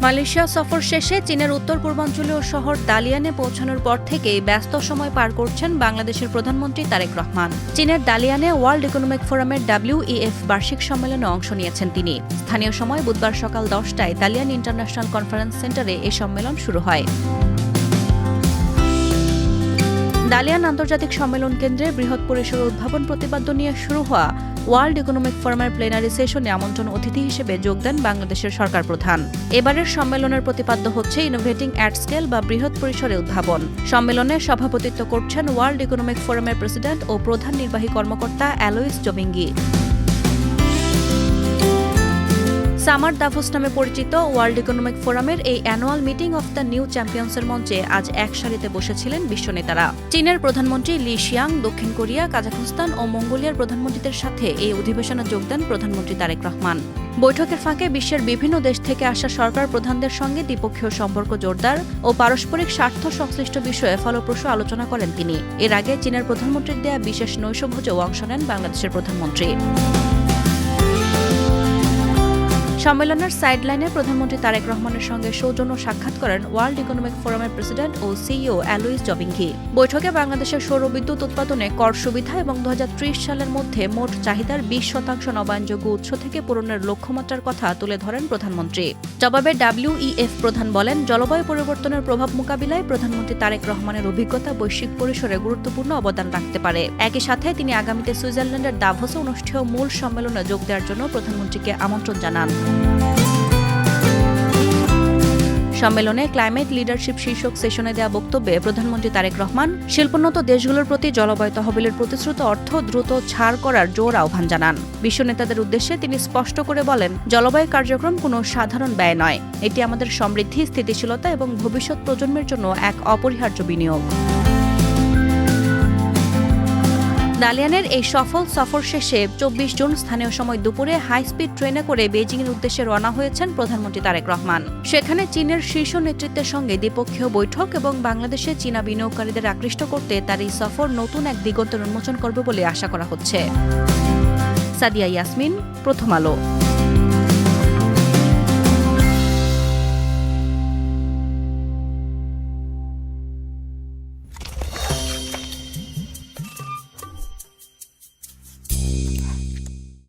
Malaysia সফর শেষে চীনের উত্তর পূর্বাঞ্চলীয় শহর দালিয়ানে পৌঁছানোর পর থেকেই ব্যস্ত সময় পার করছেন বাংলাদেশের প্রধানমন্ত্রী তারেক রহমান। চীনের দালিয়ানে ওয়ার্ল্ড ইকোনমিক ফোরামের WEF বার্ষিক সম্মেলনে অংশ নিয়েছেন তিনি। স্থানীয় সময় বুধবার সকাল 10টায় দালিয়ান ইন্টারন্যাশনাল কনফারেন্স সেন্টারে এই সম্মেলন শুরু হয়। দালিয়ান আন্তর্জাতিক সম্মেলন কেন্দ্রে বৃহৎ পরিসরে উদ্ভাবন প্রতিপাদ্য নিয়ে শুরু হওয়া ওয়ার্ল্ড ইকোনমিক ফোরামের প্লেনারি সেশনে আমন্ত্রণ অতিথি হিসেবে যোগ দেন বাংলাদেশের সরকার প্রধান। এবারের সম্মেলনের প্রতিপাদ্য হচ্ছে ইনোভেটিং অ্যাট স্কেল বা বৃহৎ পরিসরে উদ্ভাবন। সম্মেলনে সভাপতিত্ব করছেন ওয়ার্ল্ড ইকোনমিক ফোরামের প্রেসিডেন্ট ও প্রধান নির্বাহী কর্মকর্তা অ্যালোইস জবিঙ্গি। সামার দাভোস নামে পরিচিত ওয়ার্ল্ড ইকোনমিক ফোরামের এই annual meeting of the new চ্যাম্পিয়ন্সের মঞ্চে আজ এক সারিতে বসেছিলেন বিশ্ব নেতারা। চীনের প্রধানমন্ত্রী লি শিয়াং, দক্ষিণ কোরিয়া, কাজাখস্তান ও মঙ্গোলিয়ার প্রধানমন্ত্রীদের সাথে এই অধিবেশনে যোগ দেন প্রধানমন্ত্রী তারেক রহমান। বৈঠকের ফাঁকে বিশ্বের বিভিন্ন দেশ থেকে আসা সরকার প্রধানদের সঙ্গে দ্বিপক্ষীয় সম্পর্ক জোরদার ও পারস্পরিক স্বার্থ সংশ্লিষ্ট বিষয়ে ফলপ্রসূ আলোচনা করেন তিনি। এর আগে চীনের প্রধানমন্ত্রীর দেয়া বিশেষ নৈশভোজেও অংশ নেন বাংলাদেশের প্রধানমন্ত্রী। সম্মেলনের সাইডলাইনে প্রধানমন্ত্রী তারেক রহমানের সঙ্গে সৌজন্য সাক্ষাৎ করেন ওয়ার্ল্ড ইকোনমিক ফোরামের প্রেসিডেন্ট ও সিইও অ্যালোইস জবিঙ্গি। বৈঠকে বাংলাদেশের সৌর বিদ্যুৎ উৎপাদনে কর সুবিধা এবং 2030 সালের মধ্যে মোট চাহিদার 20% নবায়নযোগ্য উৎস থেকে পূরণের লক্ষ্যমাত্রার কথা তুলে ধরেন প্রধানমন্ত্রী। জবাবে WEF প্রধান বলেন, জলবায়ু পরিবর্তনের প্রভাব মোকাবিলায় প্রধানমন্ত্রী তারেক রহমানের অভিজ্ঞতা বৈশ্বিক পরিসরে গুরুত্বপূর্ণ অবদান রাখতে পারে। একই সাথে তিনি আগামীতে সুইজারল্যান্ডের দাভোসে অনুষ্ঠেয় মূল সম্মেলনে যোগ দেওয়ার জন্য প্রধানমন্ত্রীকে আমন্ত্রণ জানান। সম্মেলনে ক্লাইমেট লিডারশিপ শীর্ষক সেশনে দেওয়া বক্তব্যে প্রধানমন্ত্রী তারেক রহমান শিল্পোন্নত দেশগুলোর প্রতি জলবায়ু তহবিলের প্রতিশ্রুত অর্থ দ্রুত ছাড় করার জোর আহ্বান জানান। বিশ্ব নেতাদের উদ্দেশ্যে তিনি স্পষ্ট করে বলেন, জলবায়ু কার্যক্রম কোনো সাধারণ ব্যয় নয়, এটি আমাদের সমৃদ্ধি, স্থিতিশীলতা এবং ভবিষ্যৎ প্রজন্মের জন্য এক অপরিহার্য বিনিয়োগ। দালিয়ানের এই সফল সফর শেষে 24 জুন স্থানীয় সময় দুপুরে হাই স্পিড ট্রেনে করে বেইজিংয়ের উদ্দেশ্যে রওনা হয়েছেন প্রধানমন্ত্রী তারেক রহমান। সেখানে চীনের শীর্ষ নেতৃত্বের সঙ্গে দ্বিপক্ষীয় বৈঠক এবং বাংলাদেশে চীনা বিনিয়োগকারীদের আকৃষ্ট করতে তার এই সফর নতুন এক দিগন্তের উন্মোচন করবে বলে আশা করা হচ্ছে। সাদিয়া ইয়াসমিন, প্রথম আলো।